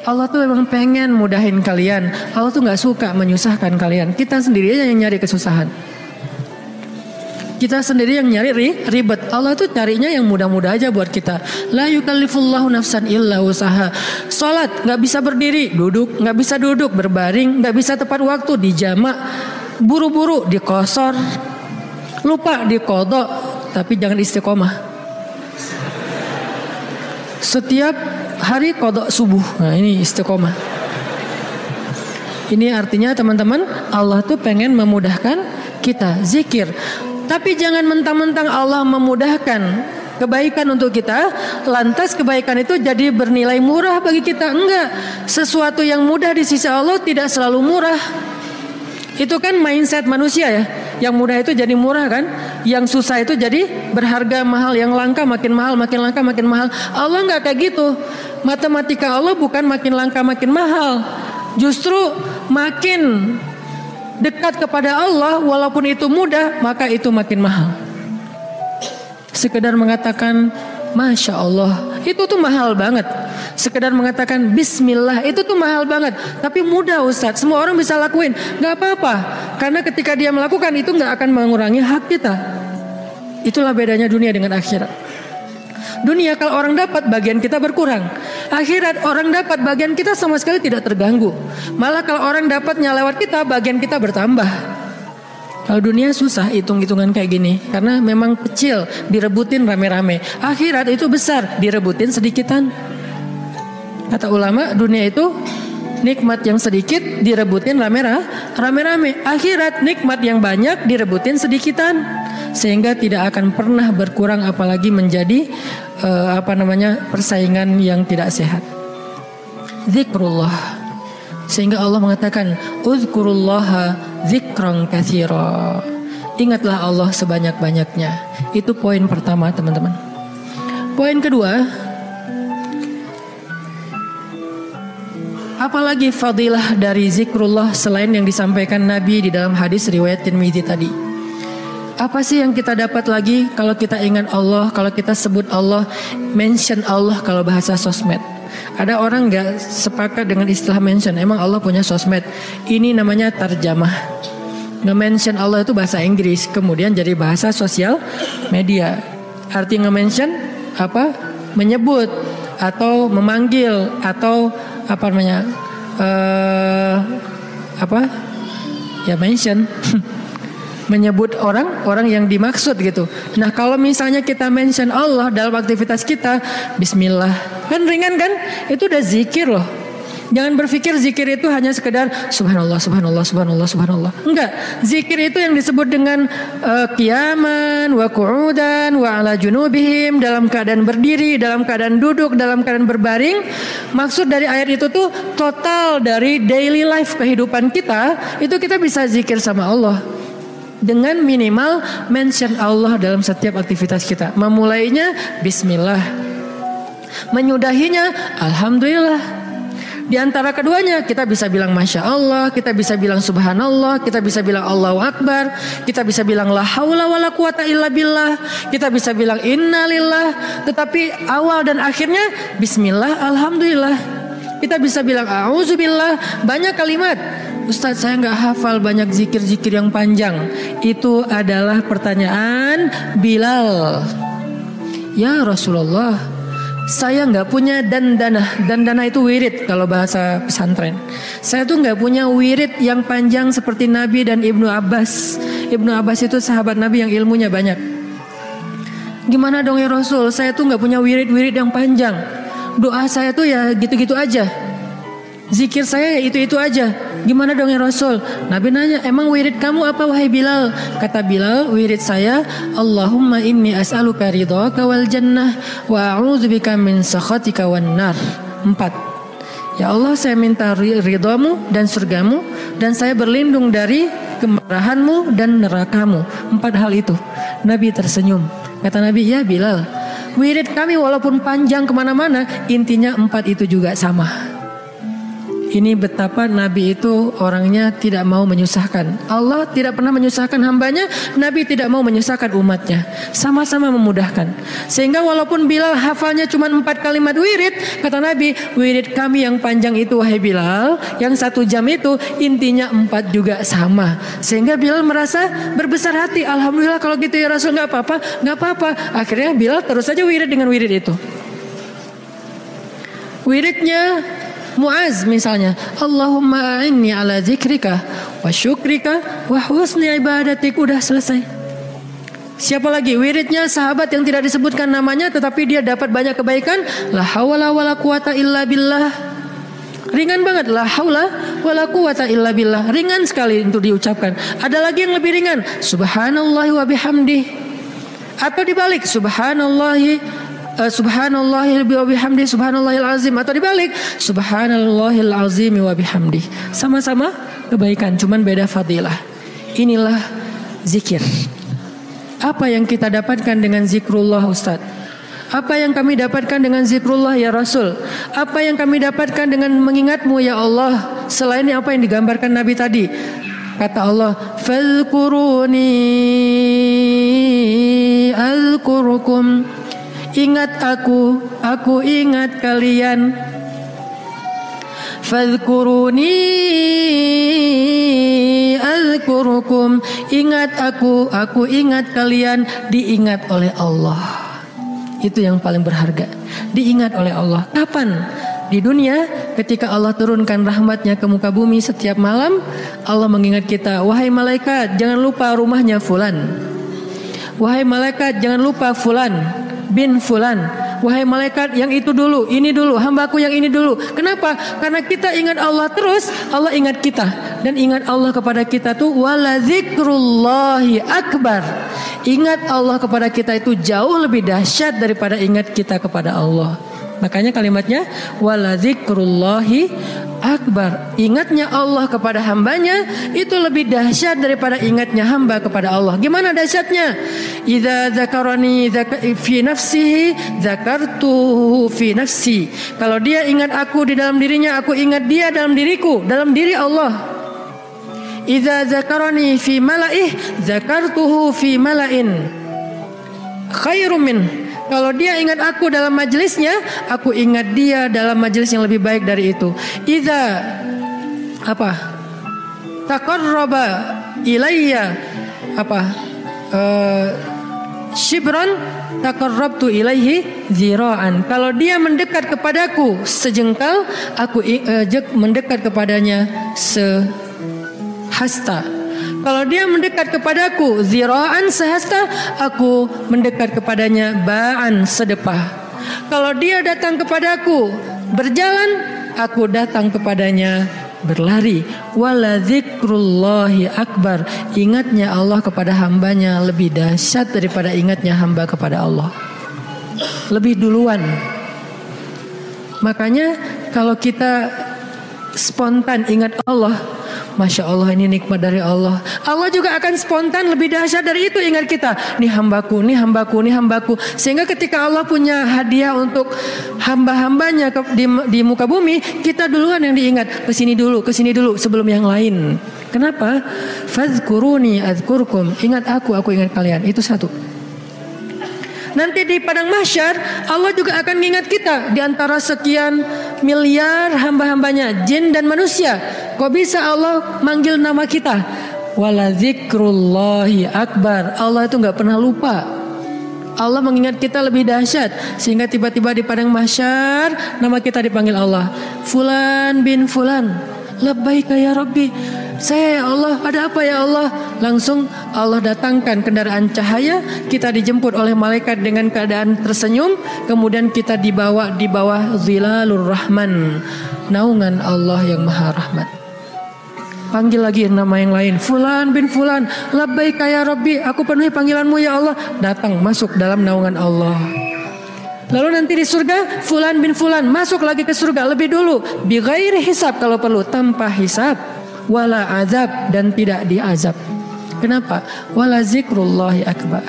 Allah tuh memang pengen mudahin kalian. Allah tuh gak suka menyusahkan kalian. Kita sendiri aja yang nyari kesusahan. Kita sendiri yang nyari ribet. Allah tuh carinya yang mudah-mudah aja buat kita. La yukallifullahu nafsan illa usaha. Sholat gak bisa berdiri, duduk. Gak bisa duduk, berbaring. Gak bisa tepat waktu, dijamak. Buru-buru, dikosor. Lupa, dikodok. Tapi jangan istiqomah. Setiap hari kodok subuh. Nah ini istiqomah. Ini artinya teman-teman, Allah tuh pengen memudahkan kita zikir. Tapi jangan mentang-mentang Allah memudahkan kebaikan untuk kita, lantas kebaikan itu jadi bernilai murah bagi kita. Enggak. Sesuatu yang mudah di sisi Allah tidak selalu murah. Itu kan mindset manusia ya. Yang mudah itu jadi murah kan. Yang susah itu jadi berharga mahal. Yang langka makin mahal, makin langka makin mahal. Allah enggak kayak gitu. Matematika Allah bukan makin langka makin mahal. Justru makin dekat kepada Allah, walaupun itu mudah, maka itu makin mahal. Sekedar mengatakan Masya Allah, itu tuh mahal banget. Sekedar mengatakan Bismillah, itu tuh mahal banget. Tapi mudah Ustadz, semua orang bisa lakuin. Gak apa-apa, karena ketika dia melakukan itu gak akan mengurangi hak kita. Itulah bedanya dunia dengan akhirat. Dunia kalau orang dapat, bagian kita berkurang. Akhirat orang dapat, bagian kita sama sekali tidak terganggu. Malah kalau orang dapatnya lewat kita, bagian kita bertambah. Kalau dunia susah hitung-hitungan kayak gini, karena memang kecil, direbutin rame-rame. Akhirat itu besar, direbutin sedikitan. Kata ulama, dunia itu nikmat yang sedikit direbutin rame-rame. Akhirat nikmat yang banyak direbutin sedikitan, sehingga tidak akan pernah berkurang, apalagi menjadi persaingan yang tidak sehat. Zikrullah, sehingga Allah mengatakan uzkurullaha zikran katsira. Ingatlah Allah sebanyak-banyaknya. Itu poin pertama teman-teman. Poin kedua, apalagi fadilah dari zikrullah selain yang disampaikan Nabi di dalam hadis riwayat Tirmidzi tadi. Apa sih yang kita dapat lagi kalau kita ingat Allah, kalau kita sebut Allah, mention Allah kalau bahasa sosmed. Ada orang gak sepakat dengan istilah mention. Emang Allah punya sosmed. Ini namanya tarjamah. Nge-mention Allah itu bahasa Inggris, kemudian jadi bahasa sosial media. Arti nge-mention apa? Menyebut atau memanggil atau ya mention. Menyebut orang yang dimaksud gitu. Nah kalau misalnya kita mention Allah dalam aktivitas kita, Bismillah, kan ringan kan? Itu udah zikir loh. Jangan berpikir zikir itu hanya sekedar Subhanallah, Subhanallah, Subhanallah, Subhanallah. Enggak, zikir itu yang disebut dengan qiyaman, wa qu'udan, wa ala junubihim, dalam keadaan berdiri, dalam keadaan duduk, dalam keadaan berbaring. Maksud dari ayat itu tuh total dari daily life kehidupan kita, itu kita bisa zikir sama Allah. Dengan minimal mention Allah dalam setiap aktivitas kita. Memulainya Bismillah, menyudahinya Alhamdulillah. Di antara keduanya kita bisa bilang Masya Allah, kita bisa bilang Subhanallah, kita bisa bilang Allahu Akbar, kita bisa bilang La haula wala quwata illa billah, kita bisa bilang Innalillah. Tetapi awal dan akhirnya Bismillah, Alhamdulillah. Kita bisa bilang A'udzubillah. Banyak kalimat. Ustadz, saya gak hafal banyak zikir-zikir yang panjang. Itu adalah pertanyaan Bilal. Ya Rasulullah, saya gak punya dandana. Dandana itu wirid kalau bahasa pesantren. Saya tuh gak punya wirid yang panjang seperti Nabi dan Ibnu Abbas. Ibnu Abbas itu sahabat Nabi yang ilmunya banyak. Gimana dong ya Rasul, saya tuh gak punya wirid-wirid yang panjang. Doa saya tuh ya gitu-gitu aja. Zikir saya ya itu-itu aja. Gimana dong ya Rasul? Nabi nanya, emang wirid kamu apa wahai Bilal? Kata Bilal, wirid saya Allahumma inni as'aluka ridhaka wal jannah wa a'udzubika min sakhatika wan nar. 4. Ya Allah, saya minta ridhamu dan surgamu, dan saya berlindung dari kemarahanmu dan nerakamu. 4 hal itu. Nabi tersenyum. Kata Nabi, ya Bilal, wirid kami walaupun panjang kemana-mana, intinya 4 itu juga sama. Ini betapa Nabi itu orangnya tidak mau menyusahkan. Allah tidak pernah menyusahkan hambanya, Nabi tidak mau menyusahkan umatnya. Sama-sama memudahkan. Sehingga walaupun Bilal hafalnya cuma 4 kalimat wirid, kata Nabi, wirid kami yang panjang itu wahai Bilal, yang 1 jam itu intinya 4 juga sama. Sehingga Bilal merasa berbesar hati. Alhamdulillah kalau gitu ya Rasul, gak apa-apa. Akhirnya Bilal terus saja wirid dengan wirid itu. Wiridnya Muaz misalnya, Allahumma a'inni ala zikrika wa syukrika wa husni ibadatik. Udah selesai. Siapa lagi? Wiridnya sahabat yang tidak disebutkan namanya tetapi dia dapat banyak kebaikan. La hawla wala quwata illa billah. Ringan banget. La haula wala quwata illa billah. Ringan sekali untuk diucapkan. Ada lagi yang lebih ringan. Subhanallahi wa bihamdih. Atau dibalik. Subhanallahil wa bihamdi subhanallahil azim, atau dibalik subhanallahil azim wa bihamdi. Sama-sama kebaikan, cuman beda fadilah. Inilah zikir. Apa yang kita dapatkan dengan zikrullah Ustaz? Apa yang kami dapatkan dengan zikrullah ya Rasul? Apa yang kami dapatkan dengan mengingatmu ya Allah? Selain apa yang digambarkan Nabi tadi. Kata Allah, fadhkuruni azkurukum. Ingat aku ingat kalian. Fadhkuruni azkurukum. Ingat aku ingat kalian. Diingat oleh Allah. Itu yang paling berharga. Diingat oleh Allah. Kapan? Di dunia, ketika Allah turunkan rahmatnya ke muka bumi setiap malam, Allah mengingat kita. Wahai malaikat, jangan lupa rumahnya fulan. Wahai malaikat, jangan lupa fulan bin fulan. Wahai malaikat, yang itu dulu, ini dulu, hambaku yang ini dulu. Kenapa? Karena kita ingat Allah terus, Allah ingat kita. Dan ingat Allah kepada kita tuh wala zikrullahi akbar. Ingat Allah kepada kita itu jauh lebih dahsyat daripada ingat kita kepada Allah. Makanya kalimatnya wala zikrullahi akbar. Ingatnya Allah kepada hambanya itu lebih dahsyat daripada ingatnya hamba kepada Allah. Gimana dahsyatnya? Idza dzakarani fi nafsihi dzakartuhu fi nafsi. Kalau dia ingat aku di dalam dirinya, aku ingat dia dalam diriku, dalam diri Allah. Idza dzakarani fi mala'ih dzakartuhu fi mala'in khairum min. Kalau dia ingat aku dalam majelisnya, aku ingat dia dalam majelis yang lebih baik dari itu. Idza taqarraba ilayya shibran taqarrabtu ilaihi zira'an. Kalau dia mendekat kepadaku sejengkal, aku mendekat kepadanya sehasta. Kalau dia mendekat kepadaku zira'an sehasta, aku mendekat kepadanya ba'an sedepah. Kalau dia datang kepadaku berjalan, aku datang kepadanya berlari. Wala zikrullahi akbar. Ingatnya Allah kepada hambanya lebih dahsyat daripada ingatnya hamba kepada Allah. Lebih duluan. Makanya kalau kita spontan ingat Allah, Masya Allah, ini nikmat dari Allah. Allah juga akan spontan lebih dahsyat dari itu ingat kita. Nih hambaku, nih hambaku, nih hambaku. Sehingga ketika Allah punya hadiah untuk hamba-hambanya di muka bumi, kita duluan yang diingat. Kesini dulu sebelum yang lain. Kenapa? Fadhkuruni azkurkum. Ingat aku ingat kalian. Itu satu. Nanti di padang mahsyar Allah juga akan mengingat kita di antara sekian miliar hamba-hambanya, jin dan manusia. Kok bisa Allah manggil nama kita? Wala zikrullahi akbar. Allah itu gak pernah lupa. Allah mengingat kita lebih dahsyat. Sehingga tiba-tiba di padang mahsyar nama kita dipanggil Allah. Fulan bin fulan. Labbaika ya Rabbi. Saya ya Allah, ada apa ya Allah? Langsung Allah datangkan kendaraan cahaya, kita dijemput oleh malaikat dengan keadaan tersenyum, kemudian kita dibawa di bawah zilalur rahman, naungan Allah yang maha rahmat. Panggil lagi nama yang lain, fulan bin fulan, labbaika ya Rabbi, aku penuhi panggilanmu ya Allah. Datang masuk dalam naungan Allah. Lalu nanti di surga, fulan bin fulan masuk lagi ke surga lebih dulu, bi ghairi hisab kalau perlu, tanpa hisab, wala azab, dan tidak diazab. Kenapa? Wala zikrullahi akbar.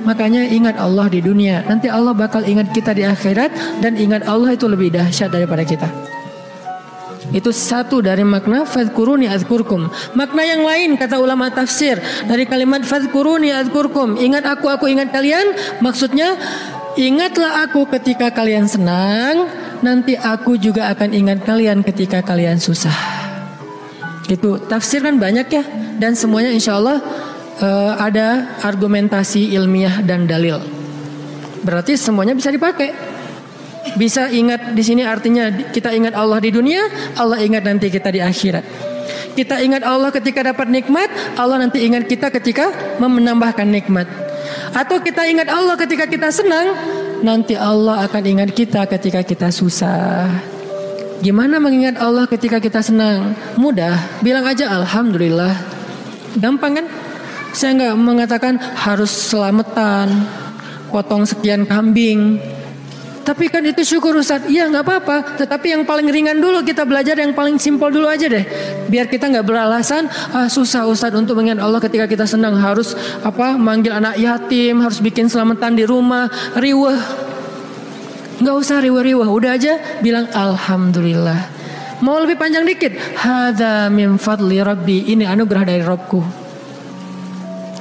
Makanya ingat Allah di dunia, nanti Allah bakal ingat kita di akhirat, dan ingat Allah itu lebih dahsyat daripada kita. Itu satu dari makna fadhkuruni adzkurkum. Makna yang lain kata ulama tafsir dari kalimat fadhkuruni adzkurkum, ingat aku ingat kalian, maksudnya ingatlah aku ketika kalian senang, nanti aku juga akan ingat kalian ketika kalian susah. Itu tafsir kan banyak ya, dan semuanya insya Allah ada argumentasi ilmiah dan dalil. Berarti semuanya bisa dipakai. Bisa ingat di sini artinya kita ingat Allah di dunia, Allah ingat nanti kita di akhirat. Kita ingat Allah ketika dapat nikmat, Allah nanti ingat kita ketika menambahkan nikmat. Atau kita ingat Allah ketika kita senang, nanti Allah akan ingat kita ketika kita susah. Gimana mengingat Allah ketika kita senang? Mudah, bilang aja alhamdulillah. Gampang kan? Saya nggak mengatakan harus selamatan, potong sekian kambing. Tapi kan itu syukur Ustaz. Iya gak apa-apa. Tetapi yang paling ringan dulu kita belajar, yang paling simpel dulu aja deh. Biar kita gak beralasan susah Ustaz untuk mengingat Allah ketika kita senang. Harus manggil anak yatim, harus bikin selamatan di rumah, riweh. Gak usah riweh-riweh. Udah aja bilang alhamdulillah. Mau lebih panjang dikit, hadza min fadli rabbi, ini anugerah dari Rabbku.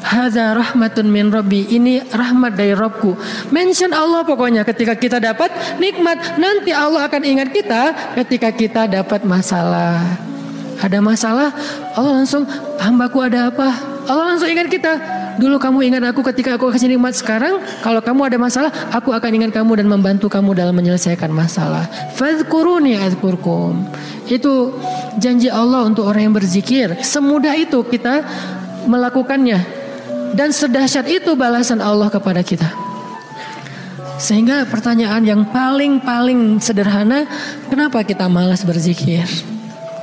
Hadza rahmatun min rabbi, ini rahmat dari Rabbku. Mention Allah pokoknya ketika kita dapat nikmat. Nanti Allah akan ingat kita ketika kita dapat masalah. Ada masalah, Allah langsung, hambaku ada apa? Allah langsung ingat kita. Dulu kamu ingat aku ketika aku kasih nikmat. Sekarang kalau kamu ada masalah, aku akan ingat kamu dan membantu kamu dalam menyelesaikan masalah. Fadhkuruni adzkurkum. Itu janji Allah untuk orang yang berzikir. Semudah itu kita melakukannya. Dan sedahsyat itu balasan Allah kepada kita. Sehingga pertanyaan yang paling sederhana, kenapa kita malas berzikir?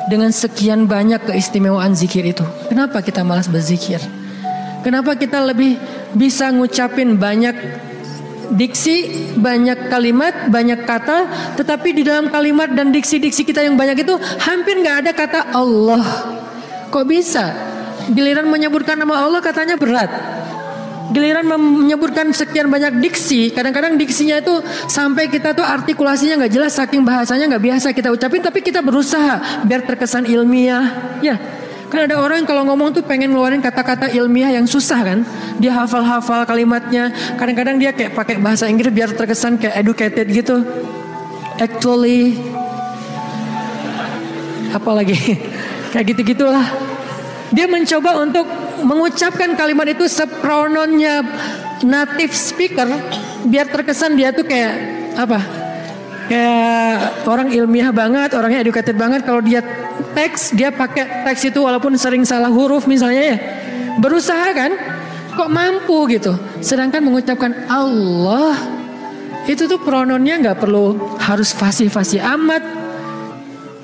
Dengan sekian banyak keistimewaan zikir itu, kenapa kita malas berzikir? Kenapa kita lebih bisa ngucapin banyak diksi, banyak kalimat, banyak kata, tetapi di dalam kalimat dan diksi-diksi kita yang banyak itu hampir gak ada kata Allah. Kok bisa? Giliran menyebutkan nama Allah katanya berat. Giliran menyebutkan sekian banyak diksi, kadang-kadang diksinya itu sampai kita tuh artikulasinya gak jelas, saking bahasanya gak biasa kita ucapin, tapi kita berusaha biar terkesan ilmiah. Ya, kan ada orang yang kalau ngomong tuh pengen ngeluarin kata-kata ilmiah yang susah kan. Dia hafal-hafal kalimatnya. Kadang-kadang dia kayak pakai bahasa Inggris biar terkesan kayak educated gitu. Actually, apalagi kayak gitu-gitulah. Dia mencoba untuk mengucapkan kalimat itu seprononnya native speaker, biar terkesan dia tuh kayak kayak orang ilmiah banget, orangnya educated banget. Kalau dia teks, dia pakai teks itu walaupun sering salah huruf misalnya ya. Berusaha kan, kok mampu gitu. Sedangkan mengucapkan Allah itu tuh prononnya gak perlu harus fasih-fasih amat.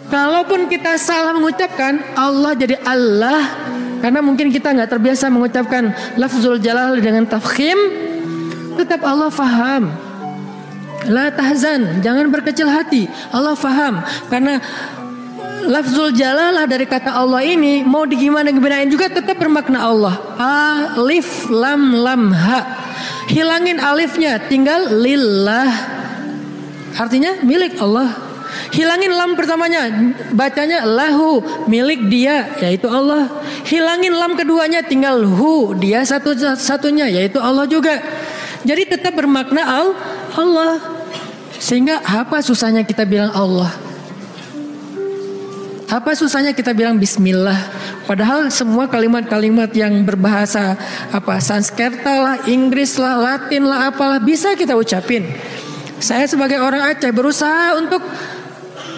Kalaupun kita salah mengucapkan Allah jadi Allah, karena mungkin kita gak terbiasa mengucapkan lafzul jalal dengan tafkhim, tetap Allah faham. La tahzan, jangan berkecil hati. Allah faham. Karena lafzul jalalah dari kata Allah ini mau digimana-gimanain juga tetap bermakna Allah. Alif lam lam ha. Hilangin alifnya, tinggal lillah. Artinya milik Allah. Hilangin lam pertamanya, bacanya lahu, milik dia, yaitu Allah. Hilangin lam keduanya, tinggal hu, dia satu-satunya, yaitu Allah juga. Jadi tetap bermakna Allah. Sehingga apa susahnya kita bilang Allah? Apa susahnya kita bilang bismillah? Padahal semua kalimat-kalimat yang berbahasa Sanskerta lah, Inggris lah, Latin lah, apalah bisa kita ucapin. Saya sebagai orang Aceh berusaha untuk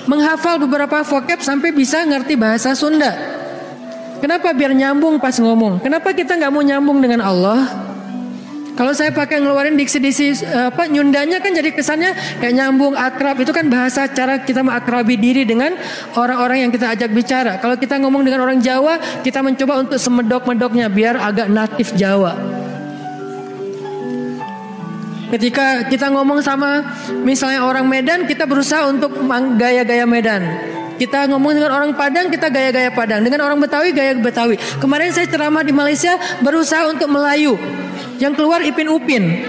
menghafal beberapa vocab sampai bisa ngerti bahasa Sunda. Kenapa? Biar nyambung pas ngomong. Kenapa kita nggak mau nyambung dengan Allah? Kalau saya pakai ngeluarin diksi-diksi nyundanya kan jadi kesannya kayak nyambung, akrab. Itu kan bahasa cara kita mengakrabi diri dengan orang-orang yang kita ajak bicara. Kalau kita ngomong dengan orang Jawa, kita mencoba untuk semedok-medoknya biar agak natif Jawa. Ketika kita ngomong sama misalnya orang Medan, kita berusaha untuk gaya-gaya Medan. Kita ngomong dengan orang Padang, kita gaya-gaya Padang. Dengan orang Betawi, gaya Betawi. Kemarin saya ceramah di Malaysia, berusaha untuk Melayu. Yang keluar Ipin Upin.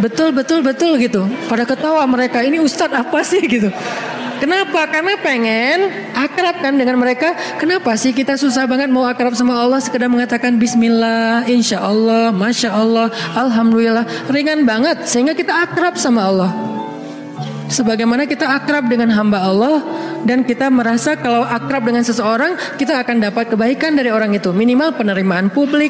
Betul gitu. Pada ketawa mereka, ini Ustadz apa sih gitu. Kenapa? Karena pengen akrab kan dengan mereka. Kenapa sih kita susah banget mau akrab sama Allah, sekedar mengatakan bismillah, insya Allah, masya Allah, alhamdulillah, ringan banget sehingga kita akrab sama Allah. Sebagaimana kita akrab dengan hamba Allah dan kita merasa kalau akrab dengan seseorang kita akan dapat kebaikan dari orang itu. Minimal penerimaan publik,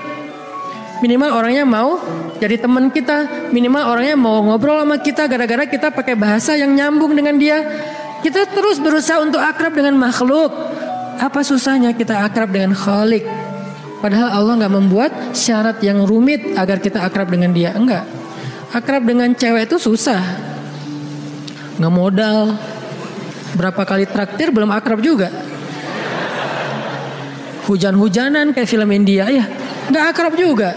minimal orangnya mau jadi teman kita, minimal orangnya mau ngobrol sama kita gara-gara kita pakai bahasa yang nyambung dengan dia. Kita terus berusaha untuk akrab dengan makhluk. Apa susahnya kita akrab dengan Khalik? Padahal Allah gak membuat syarat yang rumit agar kita akrab dengan dia. Enggak. Akrab dengan cewek itu susah, nggak modal. Berapa kali traktir belum akrab juga. Hujan-hujanan kayak film India ya, nggak akrab juga.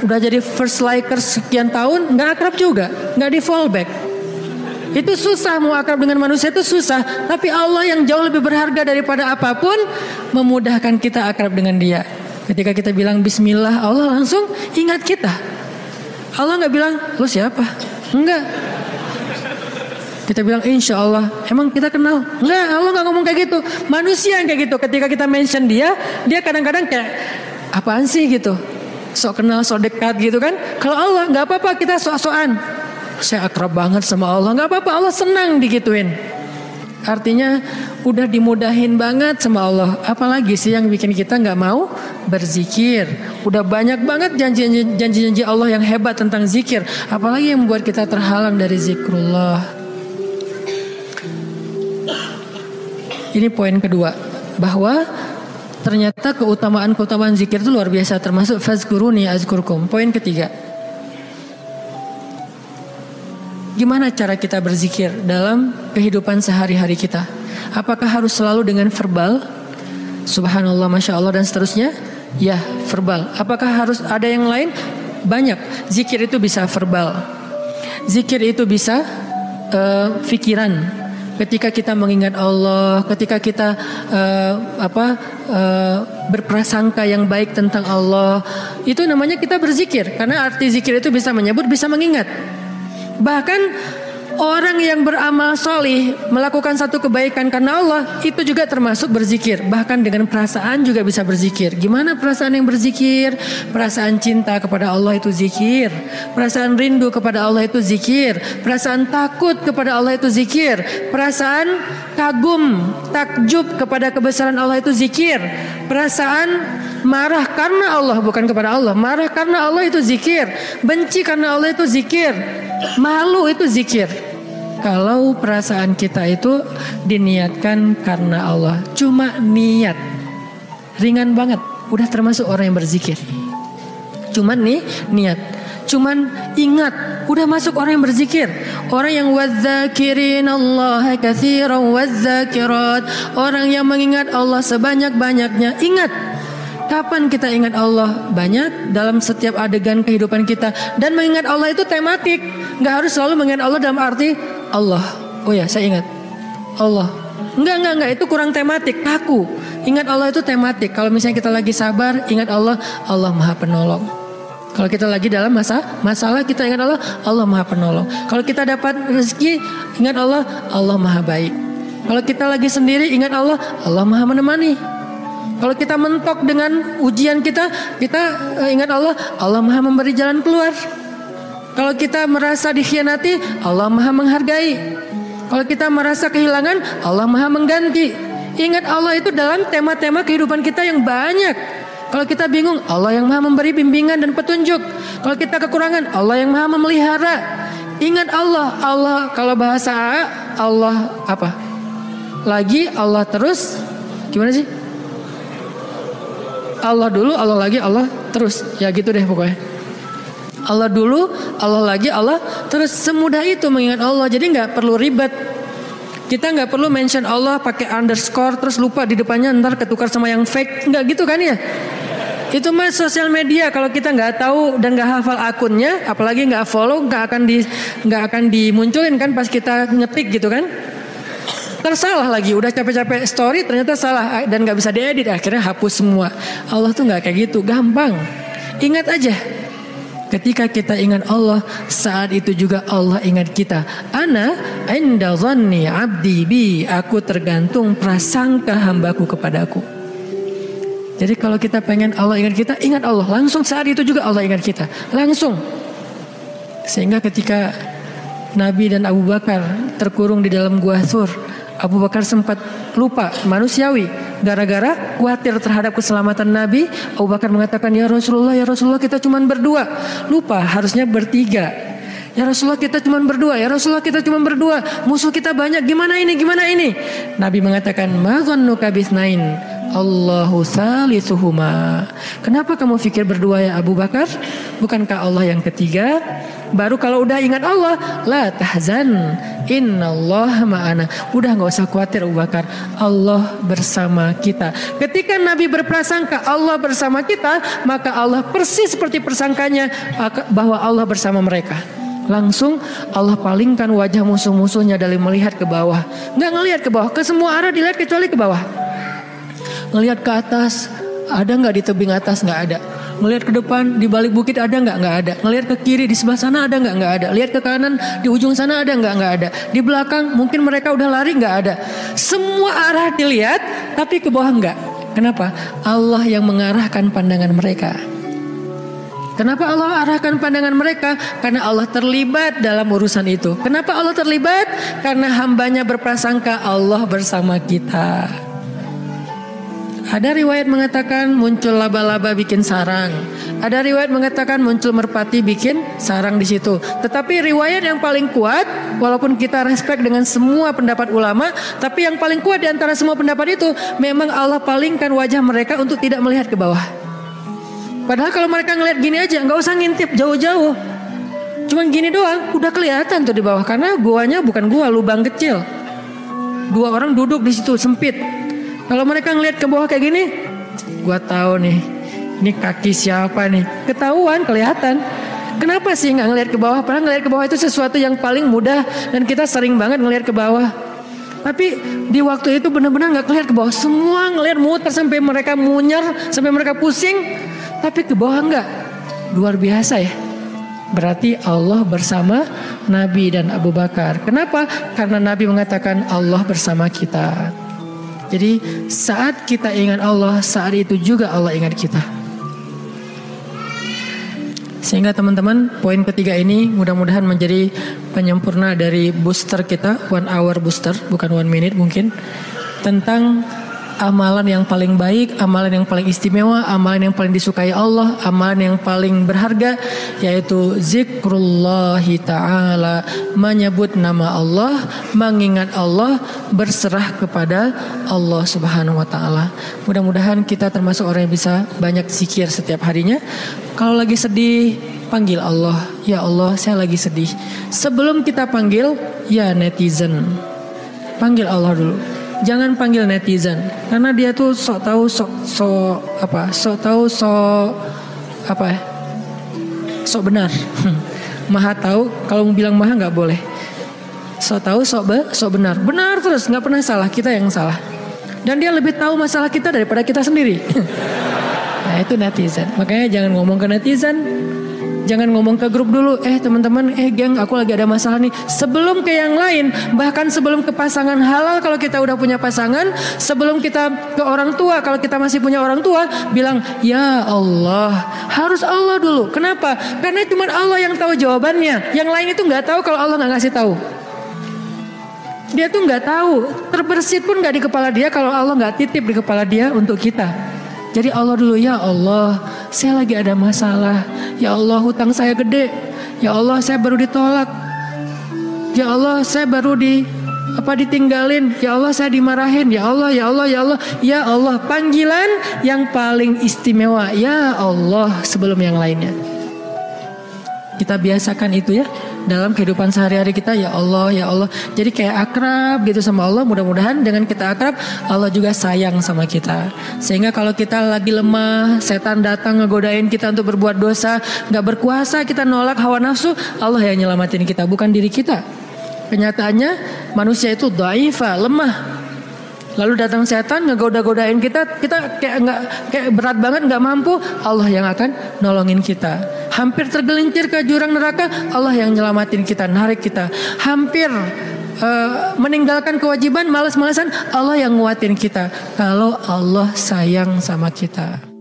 Udah jadi first likers sekian tahun, nggak akrab juga, nggak di fallback. Itu susah, mau akrab dengan manusia itu susah. Tapi Allah yang jauh lebih berharga daripada apapun memudahkan kita akrab dengan dia. Ketika kita bilang bismillah, Allah langsung ingat kita. Allah nggak bilang lu siapa, enggak. Kita bilang insya Allah, emang kita kenal? Enggak, Allah gak ngomong kayak gitu. Manusia yang kayak gitu, ketika kita mention dia kadang-kadang kayak apaan sih gitu, sok kenal, sok dekat gitu kan. Kalau Allah gak apa-apa, kita sok-sokan, saya akrab banget sama Allah, gak apa-apa, Allah senang digituin. Artinya udah dimudahin banget sama Allah. Apalagi sih yang bikin kita gak mau berzikir? Udah banyak banget janji-janji Allah yang hebat tentang zikir. Apalagi yang membuat kita terhalang dari zikrullah. Ini poin kedua, bahwa ternyata keutamaan zikir itu luar biasa, termasuk fazkuruni azkurkum. Poin ketiga, gimana cara kita berzikir dalam kehidupan sehari-hari kita? Apakah harus selalu dengan verbal, subhanallah, masya Allah dan seterusnya? Ya, verbal. Apakah harus ada yang lain? Banyak. Zikir itu bisa verbal, zikir itu bisa pikiran. Ketika kita mengingat Allah, ketika kita berprasangka yang baik tentang Allah, itu namanya kita berzikir. Karena arti zikir itu bisa menyebut, bisa mengingat. Bahkan orang yang beramal solih, melakukan satu kebaikan karena Allah, itu juga termasuk berzikir. Bahkan dengan perasaan juga bisa berzikir. Gimana perasaan yang berzikir? Perasaan cinta kepada Allah itu zikir. Perasaan rindu kepada Allah itu zikir. Perasaan takut kepada Allah itu zikir. Perasaan kagum, takjub kepada kebesaran Allah itu zikir. Perasaan marah karena Allah, bukan kepada Allah. Marah karena Allah itu zikir. Benci karena Allah itu zikir. Malu itu zikir. Kalau perasaan kita itu diniatkan karena Allah, cuma niat, ringan banget, udah termasuk orang yang berzikir. Cuman nih niat, cuman ingat, udah masuk orang yang berzikir. Orang yang wadzakirin Allah katsiran wadzakirat, orang yang mengingat Allah sebanyak-banyaknya. Ingat, kapan kita ingat Allah? Banyak, dalam setiap adegan kehidupan kita. Dan mengingat Allah itu tematik, gak harus selalu mengingat Allah dalam arti Allah, oh ya saya ingat Allah. Enggak, itu kurang tematik, kaku. Ingat Allah itu tematik. Kalau misalnya kita lagi sabar, ingat Allah, Allah Maha Penolong. Kalau kita lagi dalam masalah, kita ingat Allah, Allah Maha Penolong. Kalau kita dapat rezeki, ingat Allah, Allah Maha Baik. Kalau kita lagi sendiri, ingat Allah, Allah Maha Menemani. Kalau kita mentok dengan ujian kita ingat Allah, Allah Maha Memberi jalan keluar. Kalau kita merasa dikhianati, Allah Maha Menghargai. Kalau kita merasa kehilangan, Allah Maha Mengganti. Ingat Allah itu dalam tema-tema kehidupan kita yang banyak. Kalau kita bingung, Allah yang Maha Memberi bimbingan dan petunjuk. Kalau kita kekurangan, Allah yang Maha Memelihara. Ingat Allah. Allah kalau bahasa Allah apa? Lagi Allah terus. Gimana sih? Allah dulu, Allah lagi, Allah terus. Ya gitu deh pokoknya. Allah dulu, Allah lagi, Allah terus. Semudah itu mengingat Allah. Jadi gak perlu ribet. Kita gak perlu mention Allah pakai underscore terus lupa di depannya ntar ketukar sama yang fake. Gak gitu kan ya. Itu mah sosial media. Kalau kita gak tahu dan gak hafal akunnya, apalagi gak follow, gak akan dimunculin kan pas kita ngetik gitu kan. Tersalah lagi, udah capek-capek story ternyata salah dan gak bisa diedit, akhirnya hapus semua. Allah tuh gak kayak gitu, gampang. Ingat aja. Ketika kita ingat Allah, saat itu juga Allah ingat kita. Ana inda dhanni abdi bi, aku tergantung prasangka hambaku kepadaku. Jadi kalau kita pengen Allah ingat kita, ingat Allah. Langsung saat itu juga Allah ingat kita. Langsung. Sehingga ketika Nabi dan Abu Bakar terkurung di dalam gua Thur, Abu Bakar sempat lupa, manusiawi. Gara-gara khawatir terhadap keselamatan Nabi, Abu Bakar mengatakan, ya Rasulullah kita cuma berdua. Lupa, harusnya bertiga. Ya Rasulullah kita cuma berdua. Ya Rasulullah kita cuma berdua. Musuh kita banyak, gimana ini? Nabi mengatakan, ma dhannuka bitsnain, Allahu salisuhuma. Kenapa kamu pikir berdua ya Abu Bakar? Bukankah Allah yang ketiga? Baru kalau udah ingat Allah, la tahzan, innallaha ma'ana. Udah gak usah khawatir Abu Bakar, Allah bersama kita. Ketika Nabi berprasangka Allah bersama kita, maka Allah persis seperti persangkanya bahwa Allah bersama mereka. Langsung Allah palingkan wajah musuh-musuhnya dari melihat ke bawah. Gak ngelihat ke bawah, ke semua arah dilihat kecuali ke bawah. Ngelihat ke atas, ada gak di tebing atas? Gak ada. Ngelihat ke depan, di balik bukit ada nggak? Nggak ada. Ngelihat ke kiri, di sebelah sana ada nggak? Nggak ada. Lihat ke kanan, di ujung sana ada nggak? Nggak ada. Di belakang, mungkin mereka udah lari, nggak ada. Semua arah dilihat, tapi ke bawah nggak. Kenapa? Allah yang mengarahkan pandangan mereka. Kenapa Allah arahkan pandangan mereka? Karena Allah terlibat dalam urusan itu. Kenapa Allah terlibat? Karena hambanya berprasangka Allah bersama kita. Ada riwayat mengatakan muncul laba-laba bikin sarang. Ada riwayat mengatakan muncul merpati bikin sarang di situ. Tetapi riwayat yang paling kuat, walaupun kita respect dengan semua pendapat ulama, tapi yang paling kuat di antara semua pendapat itu, memang Allah palingkan wajah mereka untuk tidak melihat ke bawah. Padahal kalau mereka ngelihat gini aja, nggak usah ngintip jauh-jauh. Cuman gini doang, udah kelihatan tuh di bawah. Karena guanya bukan gua, lubang kecil. 2 orang duduk di situ, sempit. Kalau mereka ngelihat ke bawah kayak gini, gua tahu nih, ini kaki siapa nih? Ketahuan, kelihatan. Kenapa sih nggak ngelihat ke bawah? Padahal ngelihat ke bawah itu sesuatu yang paling mudah dan kita sering banget ngelihat ke bawah. Tapi di waktu itu benar-benar nggak ngelihat ke bawah. Semua ngelihat muter sampai mereka munyer, sampai mereka pusing. Tapi ke bawah nggak. Luar biasa ya. Berarti Allah bersama Nabi dan Abu Bakar. Kenapa? Karena Nabi mengatakan Allah bersama kita. Jadi saat kita ingat Allah, saat itu juga Allah ingat kita. Sehingga teman-teman, poin ketiga ini mudah-mudahan menjadi penyempurna dari booster kita, 1 hour booster, bukan 1 minute mungkin, tentang amalan yang paling baik, amalan yang paling istimewa, amalan yang paling disukai Allah, amalan yang paling berharga, yaitu zikrullahi ta'ala, menyebut nama Allah, mengingat Allah, berserah kepada Allah subhanahu wa ta'ala. Mudah-mudahan kita termasuk orang yang bisa banyak zikir setiap harinya. Kalau lagi sedih, panggil Allah, ya Allah saya lagi sedih. Sebelum kita panggil, ya netizen, panggil Allah dulu. Jangan panggil netizen, karena dia tuh sok tahu, sok benar. Maha tahu, kalau mau bilang maha nggak boleh. Sok tahu, sok benar, benar terus, nggak pernah salah, kita yang salah. Dan dia lebih tahu masalah kita daripada kita sendiri. Nah itu netizen. Makanya jangan ngomong ke netizen. Jangan ngomong ke grup dulu, teman-teman, geng, aku lagi ada masalah nih. Sebelum ke yang lain, bahkan sebelum ke pasangan halal kalau kita udah punya pasangan, sebelum kita ke orang tua kalau kita masih punya orang tua, bilang, ya Allah, harus Allah dulu. Kenapa? Karena cuma Allah yang tahu jawabannya. Yang lain itu nggak tahu kalau Allah nggak ngasih tahu. Dia tuh nggak tahu, terbersit pun nggak di kepala dia kalau Allah nggak titip di kepala dia untuk kita. Jadi Allah dulu, ya Allah, saya lagi ada masalah. Ya Allah, hutang saya gede. Ya Allah, saya baru ditolak. Ya Allah, saya baru ditinggalin. Ya Allah, saya dimarahin. Ya Allah, ya Allah, ya Allah. Ya Allah, panggilan yang paling istimewa. Ya Allah, sebelum yang lainnya. Kita biasakan itu ya dalam kehidupan sehari-hari kita, ya Allah, ya Allah. Jadi kayak akrab gitu sama Allah. Mudah-mudahan dengan kita akrab, Allah juga sayang sama kita. Sehingga kalau kita lagi lemah, setan datang ngegodain kita untuk berbuat dosa, gak berkuasa, kita nolak hawa nafsu, Allah yang nyelamatin kita, bukan diri kita. Kenyataannya manusia itu dhaifa, lemah. Lalu datang setan ngegoda-godain kita kayak berat banget nggak mampu, Allah yang akan nolongin kita. Hampir tergelincir ke jurang neraka, Allah yang nyelamatin kita, narik kita. Hampir meninggalkan kewajiban, malas-malasan, Allah yang nguatin kita. Kalau Allah sayang sama kita.